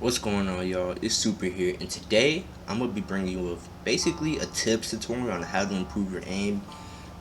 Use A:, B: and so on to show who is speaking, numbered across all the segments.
A: What's going on, y'all? It's Super here, and today I'm gonna be bringing you with basically a tips tutorial on how to improve your aim.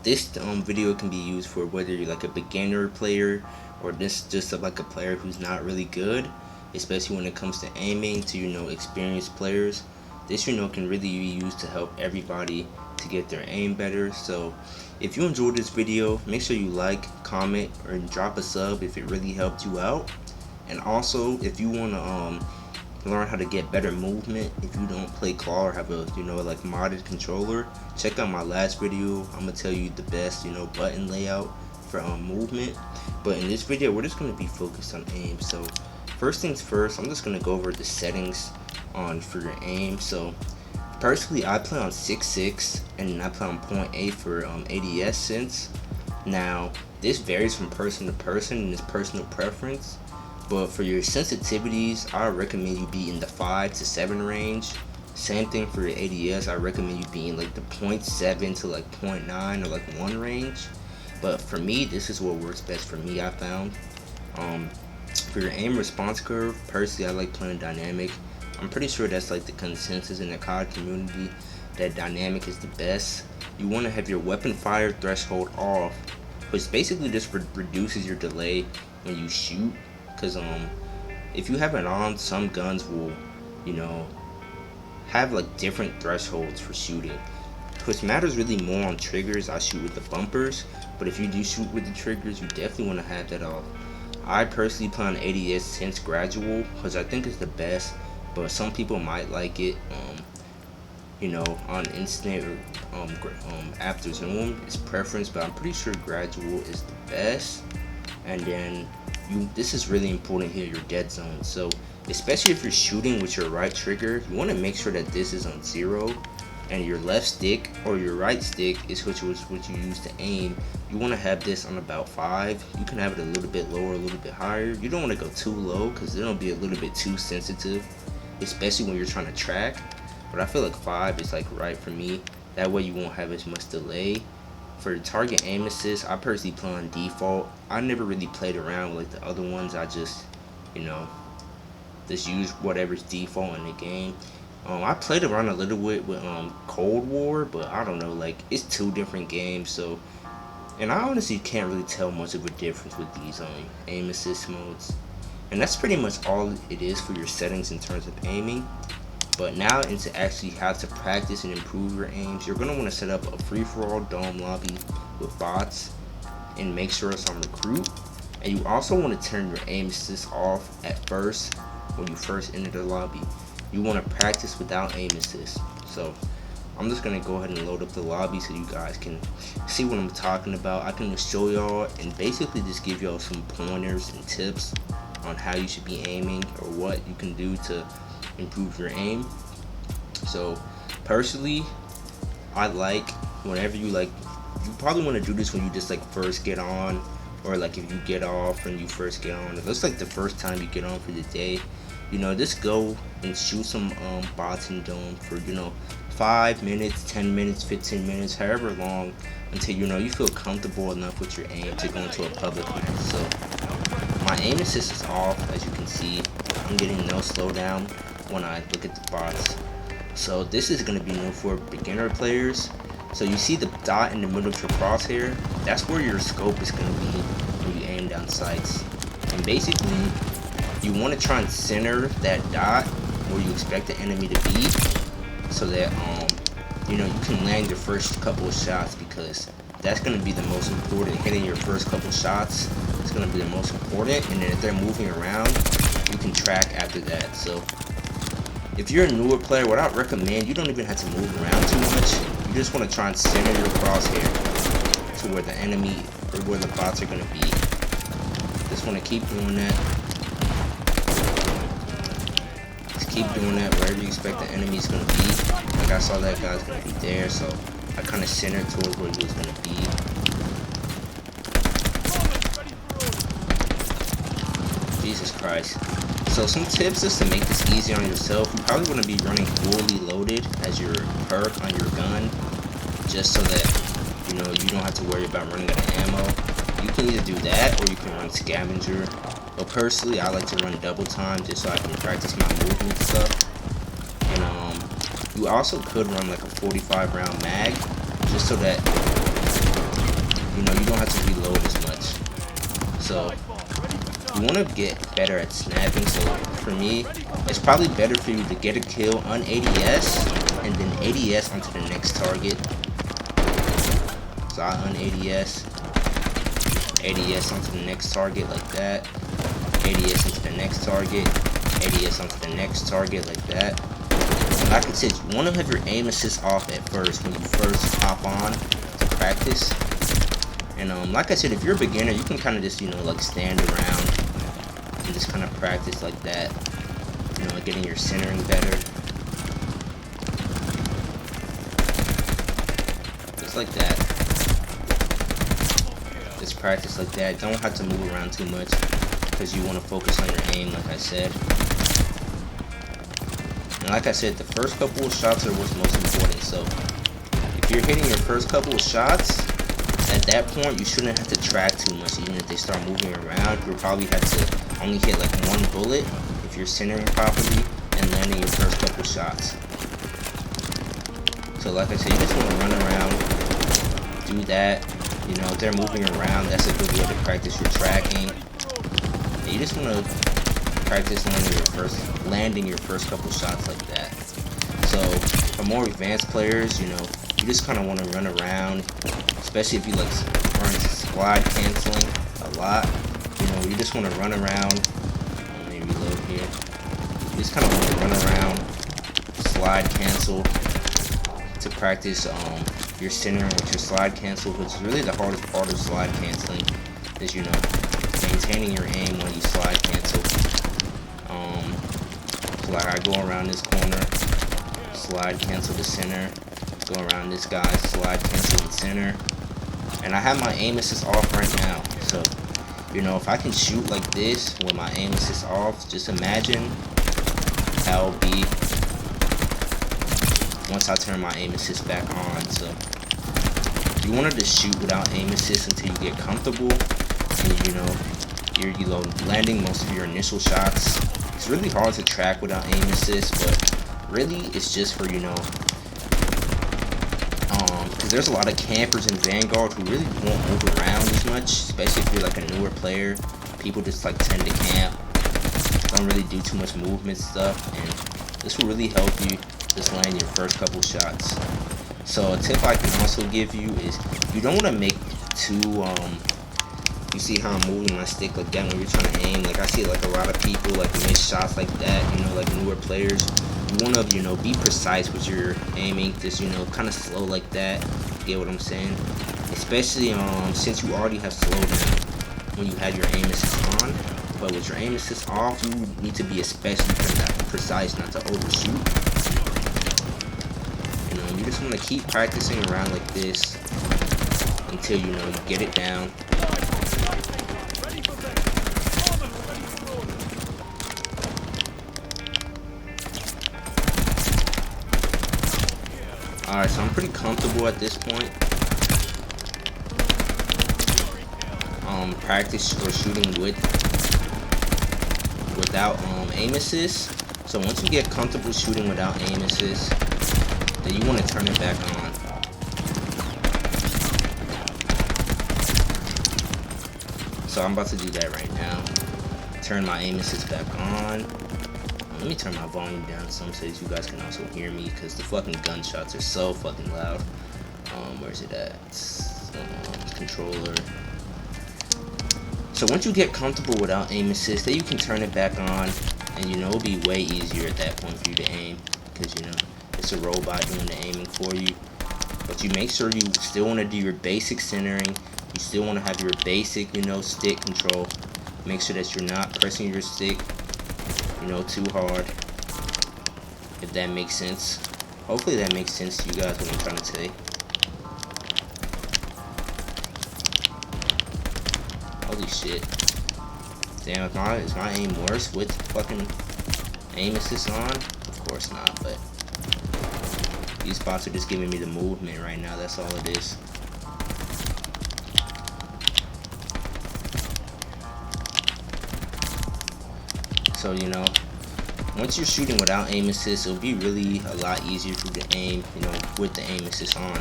A: This video can be used for whether you're like a beginner player or this just like a player who's not really good, especially when it comes to aiming to experienced players. This can really be used to help everybody to get their aim better. So if you enjoyed this video, make sure you like, comment, or drop a sub if it really helped you out. And also, if you want to learn how to get better movement, if you don't play claw or have a like modded controller, check out my last video. I'm gonna tell you the best button layout for movement. But in this video, we're just gonna be focused on aim. So first things first, I'm just gonna go over the settings for your aim. So personally, I play on 6.6 and I play on 0.8 for ADS sense. Now this varies from person to person and it's personal preference. But for your sensitivities, I recommend you be in the 5 to 7 range. Same thing for your ADS, I recommend you be in like the 0.7 to like 0.9 or like 1 range. But for me, this is what works best for me, I found. For your aim response curve, personally I like playing dynamic. I'm pretty sure that's like the consensus in the COD community, that dynamic is the best. You want to have your weapon fire threshold off, which basically just reduces your delay when you shoot. Because if you have it on, some guns will have like different thresholds for shooting, which matters really more on triggers. I shoot with the bumpers, but if you do shoot with the triggers, you definitely want to have that off. I personally play on ADS sense gradual because I think it's the best, but some people might like it on instant or after zoom. It's preference, but I'm pretty sure gradual is the best. And then this is really important here, your dead zone. So especially if you're shooting with your right trigger, you want to make sure that this is on 0 and your left stick or your right stick is what you use to aim. You want to have this on about 5. You can have it a little bit lower, a little bit higher. You don't want to go too low because it'll be a little bit too sensitive, especially when you're trying to track. But I feel like 5 is like right for me. That way you won't have as much delay. For target aim assist, I personally play on default. I never really played around with like the other ones. I just just use whatever's default in the game. I played around a little bit with Cold War, but I don't know, like it's 2 different games. So, and I honestly can't really tell much of a difference with these aim assist modes. And that's pretty much all it is for your settings in terms of aiming. But now into actually how to practice and improve your aims, you're going to want to set up a free-for-all dome lobby with bots and make sure it's on recruit. And you also want to turn your aim assist off at first when you first enter the lobby. You want to practice without aim assist. So I'm just going to go ahead and load up the lobby so you guys can see what I'm talking about. I can just show y'all and basically just give y'all some pointers and tips on how you should be aiming or what you can do to improve your aim. So personally, I like whenever you probably want to do this when you just like first get on, or like if you get off and you first get on. If it's like the first time you get on for the day, just go and shoot some bots in dome for 5 minutes, 10 minutes, 15 minutes, however long, until you feel comfortable enough with your aim to go into a public round. So my aim assist is off, as you can see. I'm getting no slowdown when I look at the bots. So this is going to be new for beginner players. So you see the dot in the middle of your crosshair, that's where your scope is going to be when you aim down sights. And basically you want to try and center that dot where you expect the enemy to be, so that you can land your first couple of shots, because that's going to be the most important. Hitting your first couple shots is going to be the most important, and then if they're moving around, you can track after that. So if you're a newer player, what I'd recommend, you don't even have to move around too much. You just want to try and center your crosshair to where the enemy or where the bots are going to be. Just want to keep doing that. Just keep doing that wherever you expect the enemy is going to be. Like I saw that guy's going to be there, so I kind of centered towards where he was going to be. Jesus Christ. So some tips just to make this easier on yourself. You probably want to be running fully loaded as your perk on your gun, just so that you don't have to worry about running out of ammo. You can either do that or you can run scavenger. But personally, I like to run double time just so I can practice my movement stuff. And you also could run like a 45 round mag, just so that you know you don't have to reload as much. So you want to get better at snapping. So for me, it's probably better for you to get a kill on ADS and then ADS onto the next target. So I un-ADS, ADS onto the next target like that, ADS onto the next target, ADS onto the next target like that. And like I said, you want to have your aim assist off at first when you first hop on to practice. And like I said, if you're a beginner, you can kind of just, you know, like stand around and just kind of practice like that, you know, getting your centering better. Just like that. Just practice like that. Don't have to move around too much because you want to focus on your aim, like I said. And like I said, the first couple of shots are what's most important. So if you're hitting your first couple of shots, at that point you shouldn't have to track too much. Even if they start moving around, you'll probably have to only hit like one bullet if you're centering properly and landing your first couple shots. So like I said, you just want to run around, do that. You know, if they're moving around, that's a good way to practice your tracking. And you just want to practice landing your first couple shots like that. So for more advanced players, you know, you just kind of want to run around, especially if you like run slide canceling a lot. You know, you just want to run around. Let me reload here. You just kind of want to run around, slide cancel to practice your centering with your slide cancel, which is really the hardest part of slide canceling, is, you know, maintaining your aim when you slide cancel. So like I go around this corner, slide cancel the center, go around this guy, slide cancel the center, and I have my aim assist off right now. So, you know, if I can shoot like this with my aim assist off, just imagine how it'll be once I turn my aim assist back on. So you wanted to shoot without aim assist until you get comfortable, and you know you're landing most of your initial shots. It's really hard to track without aim assist, but really it's just for, you know, because there's a lot of campers in Vanguard who really won't move around as much, especially if you're like a newer player. People just like tend to camp, don't really do too much movement stuff, and this will really help you just land your first couple shots. So a tip I can also give you is you don't want to make too you see how I'm moving my stick like that when you're trying to aim. Like I see like a lot of people like miss shots like that, you know, like newer players. You want to, you know, be precise with your aiming, just, you know, kind of slow like that. You get what I'm saying? Especially since you already have slowdown when you have your aim assist on, but with your aim assist off, you need to be especially precise not to overshoot. You know, you just want to keep practicing around like this until, you know, you get it down. Alright, so I'm pretty comfortable at this point. Practice or shooting without aim assist. So once you get comfortable shooting without aim assist, then you want to turn it back on. So I'm about to do that right now. Turn my aim assist back on. Let me turn my volume down some so you guys can also hear me, because the fucking gunshots are so fucking loud. Where's it at? Controller. So once you get comfortable without aim assist, then you can turn it back on, and you know it'll be way easier at that point for you to aim, because you know it's a robot doing the aiming for you. But you make sure you still want to do your basic centering. You still want to have your basic, you know, stick control. Make sure that you're not pressing your stick, you know, too hard, if that makes sense. Hopefully that makes sense to you guys what I'm trying to say. Holy shit. Damn, is my aim worse with fucking aim assist on? Of course not, but these spots are just giving me the movement right now, that's all it is. So, you know, once you're shooting without aim assist, it'll be really a lot easier for you to aim, you know, with the aim assist on.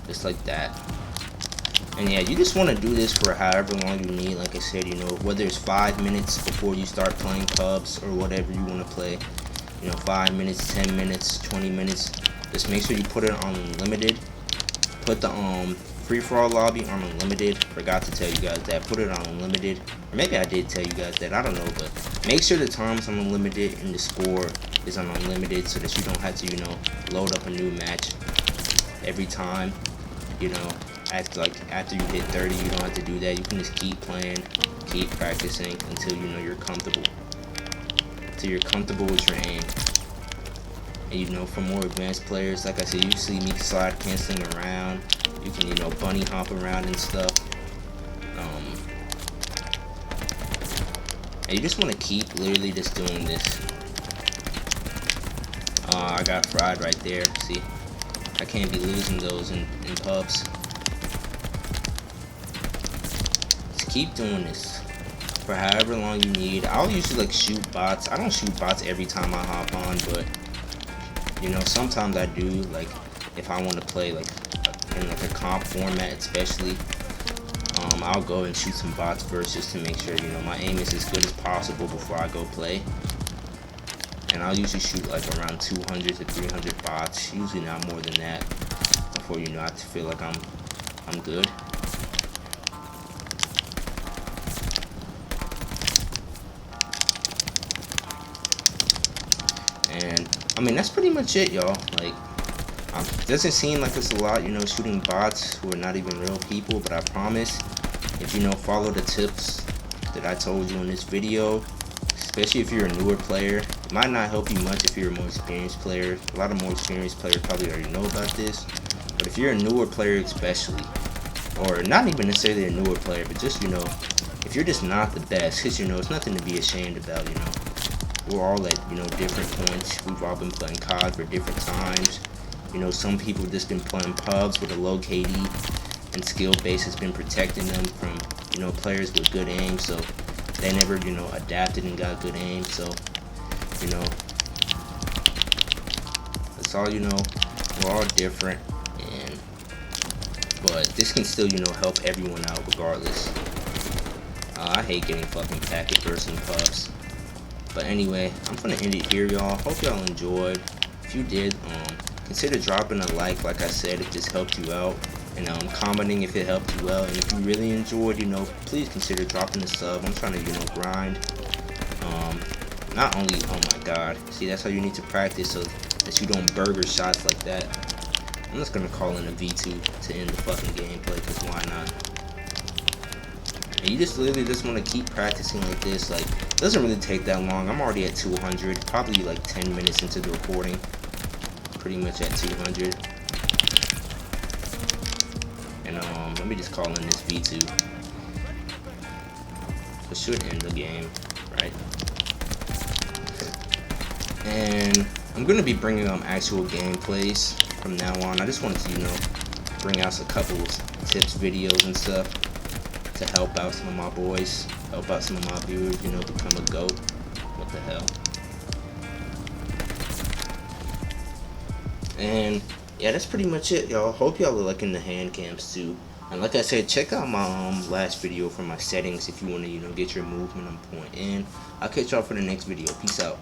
A: Just like that. And yeah, you just want to do this for however long you need. Like I said, you know, whether it's 5 minutes before you start playing pubs or whatever you want to play. You know, 5 minutes, 10 minutes, 20 minutes. Just make sure you put it on unlimited. Put the free-for-all lobby on unlimited. Forgot to tell you guys that. Put it on unlimited. Or maybe I did tell you guys that. I don't know. But make sure the time's on unlimited and the score is on unlimited so that you don't have to, you know, load up a new match every time. You know, after you hit 30, you don't have to do that. You can just keep playing, keep practicing until you know you're comfortable. Until you're comfortable with your aim. And you know, for more advanced players, like I said, you see me slide canceling around. You can, you know, bunny hop around and stuff. And you just want to keep literally just doing this. I got fried right there. See, I can't be losing those in pubs. Just keep doing this for however long you need. I'll usually like shoot bots. I don't shoot bots every time I hop on, but you know, sometimes I do. Like if I want to play like in like a comp format, especially, I'll go and shoot some bots first just to make sure, you know, my aim is as good as possible before I go play. And I'll usually shoot like around 200 to 300 bots, usually not more than that, before, you know, I feel like I'm good. And I mean, that's pretty much it, y'all. Like, it doesn't seem like it's a lot, you know, shooting bots who are not even real people, but I promise, if you know, follow the tips that I told you in this video, especially if you're a newer player, it might not help you much if you're a more experienced player. A lot of more experienced players probably already know about this, but if you're a newer player especially, or not even necessarily a newer player, but just, you know, if you're just not the best, because, you know, it's nothing to be ashamed about, you know. We're all at, you know, different points. We've all been playing COD for different times. You know, some people just been playing pubs with a low KD, and skill base has been protecting them from, you know, players with good aim, so they never, you know, adapted and got good aim. So, you know, that's all, you know, we're all different, but this can still, you know, help everyone out regardless. I hate getting fucking packet bursts in pubs. But anyway, I'm gonna end it here, y'all. Hope y'all enjoyed. If you did, consider dropping a like I said, if this helped you out, and commenting if it helped you out. And if you really enjoyed, you know, please consider dropping a sub. I'm trying to, you know, grind. Not only, oh my god, see, that's how you need to practice so that you don't burger shots like that. I'm just gonna call in a V2 to end the fucking gameplay, because why not? And you just literally just want to keep practicing like this. Like, it doesn't really take that long. I'm already at 200, probably like 10 minutes into the recording. Pretty much at 200. And let me just call in this V2. It should end the game, right? And I'm gonna be bringing actual gameplays from now on. I just wanted to, you know, bring out a couple tips, videos, and stuff to help out some of my boys, help out some of my viewers, you know, become a GOAT. What the hell? And yeah, that's pretty much it, y'all. Hope y'all are liking the hand cams too. And like I said, check out my last video for my settings if you want to, you know, get your movement on point. And I'll catch y'all for the next video. Peace out.